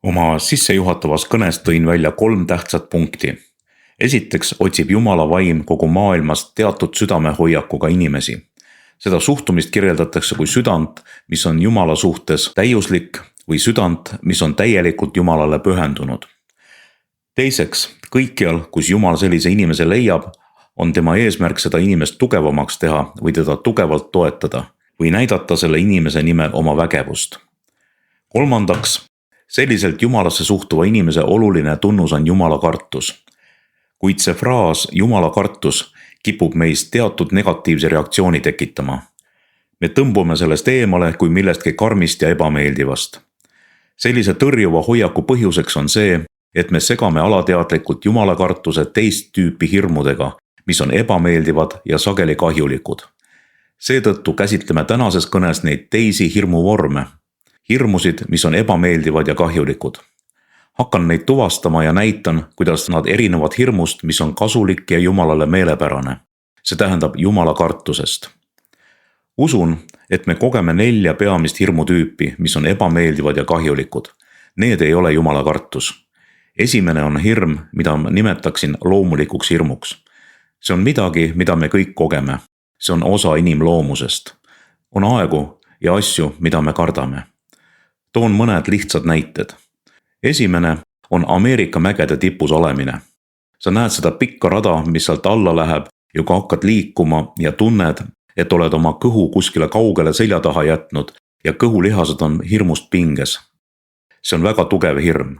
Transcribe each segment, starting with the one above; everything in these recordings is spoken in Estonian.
Oma sissejuhatavas kõnes tõin välja 3 tähtsat punkti. Esiteks otsib Jumala vaim kogu maailmas teatud südamehoiakuga inimesi. Seda suhtumist kirjeldatakse kui südant, mis on Jumala suhtes täiuslik või südant, mis on täielikult Jumalale pühendunud. Teiseks, kõikjal, kus Jumal sellise inimese leiab, on tema eesmärk seda inimest tugevamaks teha või teda tugevalt toetada või näidata selle inimese nimel oma vägevust. Kolmandaks, selliselt Jumalasse suhtuva inimese oluline tunnus on Jumala kartus. Kuid see fraas Jumala kartus kipub meist teatud negatiivse reaktsiooni tekitama. Me tõmbume sellest eemale kui millestki karmist ja ebameeldivast. Sellise tõrjuva hoiaku põhjuseks on see, et me segame alateadlikult Jumala kartuse teist tüüpi hirmudega, mis on ebameeldivad ja sageli kahjulikud. Seetõttu käsitleme tänases kõnes neid teisi hirmuvorme. Hirmusid, mis on ebameeldivad ja kahjulikud. Hakkan neid tuvastama ja näitan, kuidas nad erinevad hirmust, mis on kasulik ja Jumalale meelepärane. See tähendab Jumala kartusest. Usun, et me kogeme 4 peamist hirmutüüpi, mis on ebameeldivad ja kahjulikud. Need ei ole Jumala kartus. Esimene on hirm, mida nimetaksin loomulikuks hirmuks. See on midagi, mida me kõik kogeme. See on osa inimloomusest. On aegu ja asju, mida me kardame. Toon mõned lihtsad näited. Esimene on Ameerika mägede tipus olemine. Sa näed seda pikka rada, mis sealt alla läheb ja kui hakkad liikuma ja tunned, et oled oma kõhu kuskile kaugele selja taha jätnud ja kõhulihased on hirmust pinges. See on väga tugev hirm,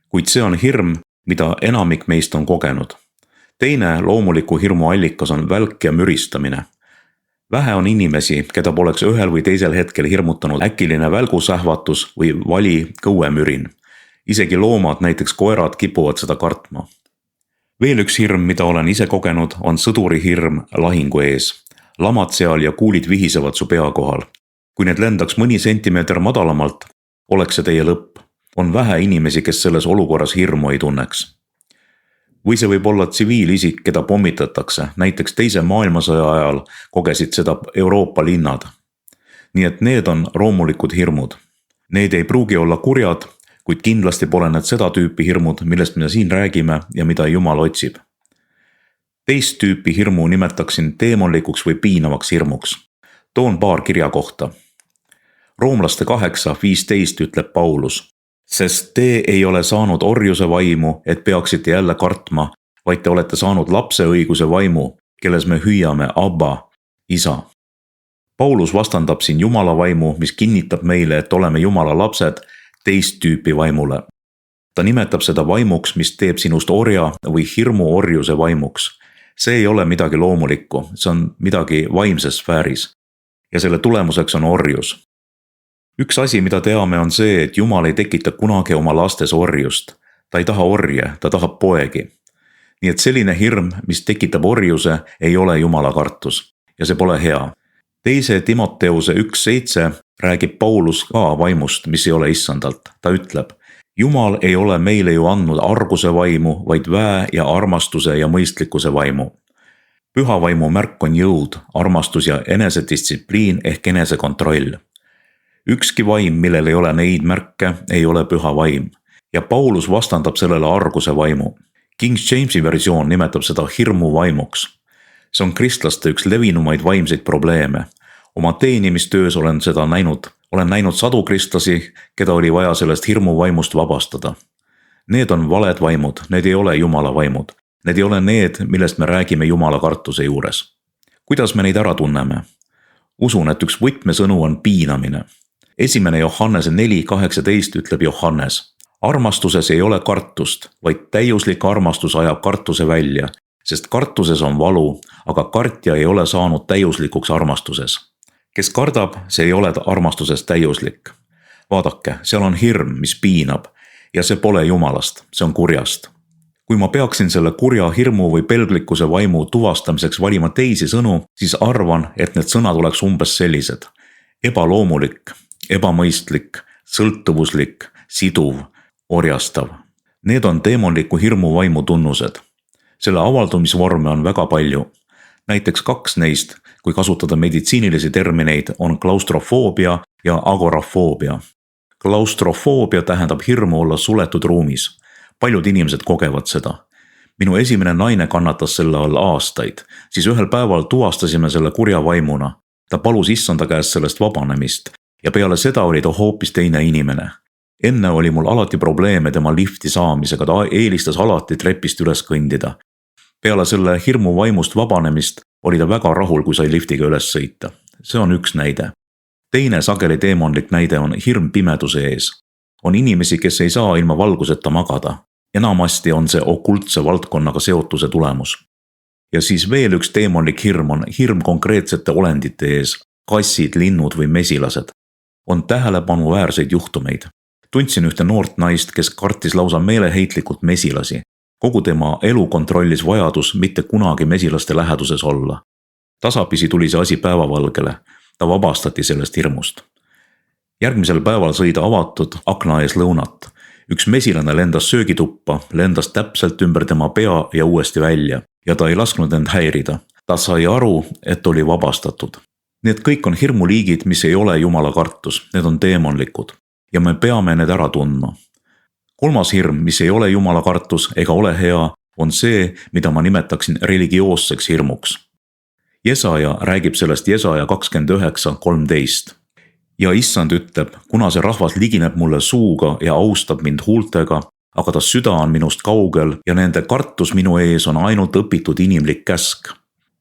kuid see on hirm, mida enamik meist on kogenud. Teine loomuliku hirmu allikas on välk ja müristamine. Vähe on inimesi, keda poleks ühel või teisel hetkel hirmutanud äkiline välgusähvatus või vali kõuemürin. Isegi loomad, näiteks koerad, kipuvad seda kartma. Veel üks hirm, mida olen ise kogenud, on sõduri hirm lahingu ees. Lamad seal ja kuulid vihisevad su pea kohal. Kui need lendaks mõni sentimeeter madalamalt, oleks see teie lõpp. On vähe inimesi, kes selles olukorras hirmu ei tunneks. Või see võib olla tsiviilisik, keda pommitatakse, näiteks teise maailmasõja ajal kogesid seda Euroopa linnad. Nii et need on loomulikud hirmud. Need ei pruugi olla kurjad, kuid kindlasti pole need seda tüüpi hirmud, millest me siin räägime ja mida Jumal otsib. Teist tüüpi hirmu nimetaksin teemonlikuks või piinavaks hirmuks. Toon paar kirja kohta. Roomlaste 8:15 ütleb Paulus. Sest te ei ole saanud orjuse vaimu, et peaksite jälle kartma, vaid te olete saanud lapse õiguse vaimu, kelles me hüüame Abba, isa. Paulus vastandab siin Jumala vaimu, mis kinnitab meile, et oleme Jumala lapsed, teist tüüpi vaimule. Ta nimetab seda vaimuks, mis teeb sinust orja või hirmu orjuse vaimuks. See ei ole midagi loomulikku, see on midagi vaimses sfääris. Ja selle tulemuseks on orjus. Üks asi, mida teame, on see, et Jumal ei tekita kunagi oma lastes orjust. Ta ei taha orje, ta tahab poegi. Nii et selline hirm, mis tekitab orjuse, ei ole Jumala kartus. Ja see pole hea. Teise Timoteuse 1:7 räägib Paulus ka vaimust, mis ei ole issandalt. Ta ütleb, Jumal ei ole meile ju andnud arguse vaimu, vaid väe ja armastuse ja mõistlikkuse vaimu. Püha vaimu märk on jõud, armastus ja enesedistsipliin ehk enesekontroll. Ükski vaim, millel ei ole neid märke, ei ole püha vaim. Ja Paulus vastandab sellele arguse vaimu. King Jamesi versioon nimetab seda hirmu vaimuks. See on kristlaste üks levinumaid vaimseid probleeme. Oma teenimistöös olen näinud sadu kristlasi, keda oli vaja sellest hirmu vaimust vabastada. Need on valed vaimud, need ei ole Jumala vaimud. Need ei ole need, millest me räägime Jumala kartuse juures. Kuidas me neid ära tunneme? Usun, et üks võtmesõnu on piinamine. 1. Johannese 4:18 ütleb Johannes. Armastuses ei ole kartust, vaid täiuslik armastus ajab kartuse välja, sest kartuses on valu, aga kartja ei ole saanud täiuslikuks armastuses. Kes kardab, see ei ole armastuses täiuslik. Vaadake, seal on hirm, mis piinab ja see pole Jumalast, see on kurjast. Kui ma peaksin selle kurja hirmu või pelglikkuse vaimu tuvastamiseks valima teisi sõnu, siis arvan, et need sõnad oleks umbes sellised. Ebaloomulik, ebamõistlik, sõltuvuslik, siduv, orjastav. Need on teemonliku hirmu vaimu tunnused. Selle avaldumisvorme on väga palju. Näiteks 2 neist, kui kasutada meditsiinilisi termineid, on klaustrofoobia ja agorafoobia. Klaustrofoobia tähendab hirmu olla suletud ruumis. Paljud inimesed kogevad seda. Minu esimene naine kannatas selle all aastaid, siis ühel päeval tuvastasime selle kurja vaimuna. Ta palus issanda käest sellest vabanemist ja peale seda oli ta hoopis teine inimene. Enne oli mul alati probleeme tema lifti saamisega, ta eelistas alati trepist üles kõndida. Peale selle hirmu vaimust vabanemist oli ta väga rahul, kui sai liftiga üles sõita. See on üks näide. Teine sageli teemonlik näide on hirm pimeduse ees. On inimesi, kes ei saa ilma valguseta magada. Enamasti on see okultse valdkonnaga seotuse tulemus. Ja siis veel üks teemonlik hirm on hirm konkreetsete olendite ees, kassid, linnud või mesilased. On tähelepanuväärseid juhtumeid. Tundsin ühte noort naist, kes kartis lausa meeleheitlikult mesilasi. Kogu tema elu kontrollis vajadus mitte kunagi mesilaste läheduses olla. Tasapisi tuli see asi päevavalgele. Ta vabastati sellest hirmust. Järgmisel päeval sõi ta avatud akna ees lõunat. Üks mesilane lendas söögituppa, lendas täpselt ümber tema pea ja uuesti välja ja ta ei lasknud end häirida. Ta sai aru, et oli vabastatud. Need kõik on hirmuliigid, mis ei ole jumala kartus, need on teemonlikud ja me peame need ära tundma. Kolmas hirm, mis ei ole jumala kartus ega ole hea, on see, mida ma nimetaksin religioosseks hirmuks. Jesaja räägib sellest Jesaja 29:13. Ja issand ütleb, kuna see rahvas ligineb mulle suuga ja austab mind huultega, aga ta süda on minust kaugel ja nende kartus minu ees on ainult õpitud inimlik käsk.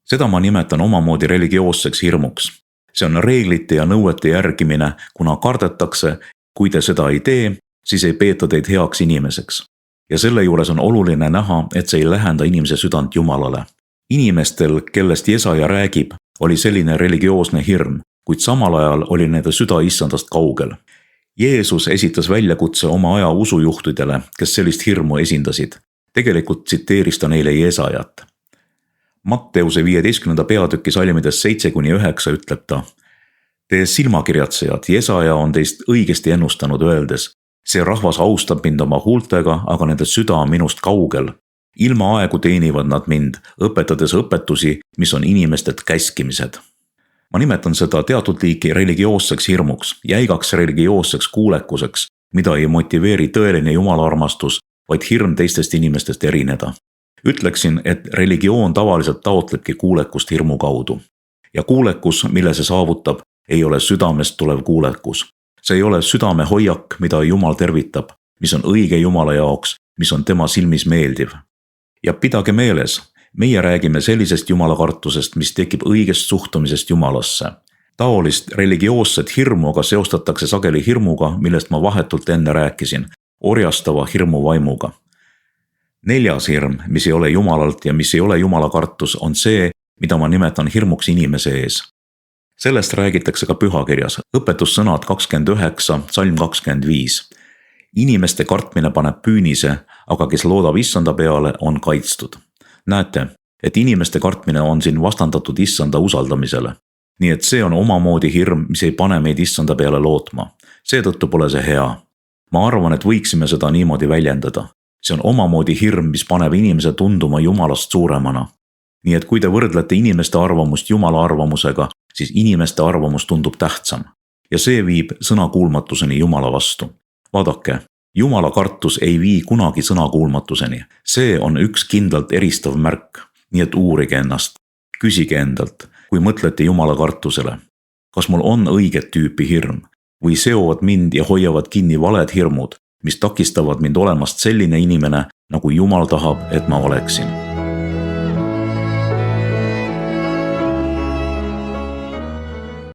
Seda ma nimetan omamoodi religioosseks hirmuks. See on reeglite ja nõuete järgimine, kuna kardetakse, kui te seda ei tee, siis ei peeta teid heaks inimeseks. Ja selle juures on oluline näha, et see ei lähenda inimese südant Jumalale. Inimestel, kellest Jesaja räägib, oli selline religioosne hirm, kuid samal ajal oli nende süda issandast kaugel. Jeesus esitas väljakutse oma aja usujuhtidele, kes sellist hirmu esindasid. Tegelikult tsiteeris ta neile Jesajat. Matteuse 15. peatüki salmides 7-9 ütleb ta: Teie silmakirjatsejad, Jesaja on teist õigesti ennustanud öeldes: see rahvas austab mind oma huultega, aga nende süda on minust kaugel. Ilma aegu teenivad nad mind, õpetades õpetusi, mis on inimestelt käskimised. Ma nimetan seda teatud liiki religioosseks hirmuks, jäigaks religioosseks kuulekuseks, mida ei motiveeri tõeline jumala armastus, vaid hirm teistest inimestest erineda. Ütleksin, et religioon tavaliselt taotlebki kuulekust hirmu kaudu. Ja kuulekus, mille see saavutab, ei ole südamest tulev kuulekus. See ei ole südame hoiak, mida Jumal tervitab, mis on õige Jumala jaoks, mis on tema silmis meeldiv. Ja pidage meeles, meie räägime sellisest jumalakartusest, mis tekib õigest suhtumisest Jumalasse. Taolist religioosset hirmu aga seostatakse sageli hirmuga, millest ma vahetult enne rääkisin, orjastava hirmu vaimuga. 4. hirm, mis ei ole Jumalalt ja mis ei ole jumalakartus, on see, mida ma nimetan hirmuks inimese ees. Sellest räägitakse ka pühakirjas, õpetussõnad 29, salm 25. Inimeste kartmine paneb püünise, aga kes loodab issanda peale, on kaitstud. Näete, et inimeste kartmine on siin vastandatud issanda usaldamisele. Nii et see on omamoodi hirm, mis ei pane meid issanda peale lootma. Seetõttu pole see hea. Ma arvan, et võiksime seda niimoodi väljendada. See on omamoodi hirm, mis paneb inimese tunduma Jumalast suuremana. Nii et kui te võrdlete inimeste arvamust Jumala arvamusega, siis inimeste arvamus tundub tähtsam. Ja see viib sõnakuulmatuseni Jumala vastu. Vaadake, Jumala kartus ei vii kunagi sõnakuulmatuseni. See on üks kindlalt eristav märk. Nii et uurige ennast. Küsige endalt, kui mõtlete Jumala kartusele. Kas mul on õiget tüüpi hirm? Või seovad mind ja hoiavad kinni valed hirmud, mis takistavad mind olemast selline inimene, nagu Jumal tahab, et ma oleksin?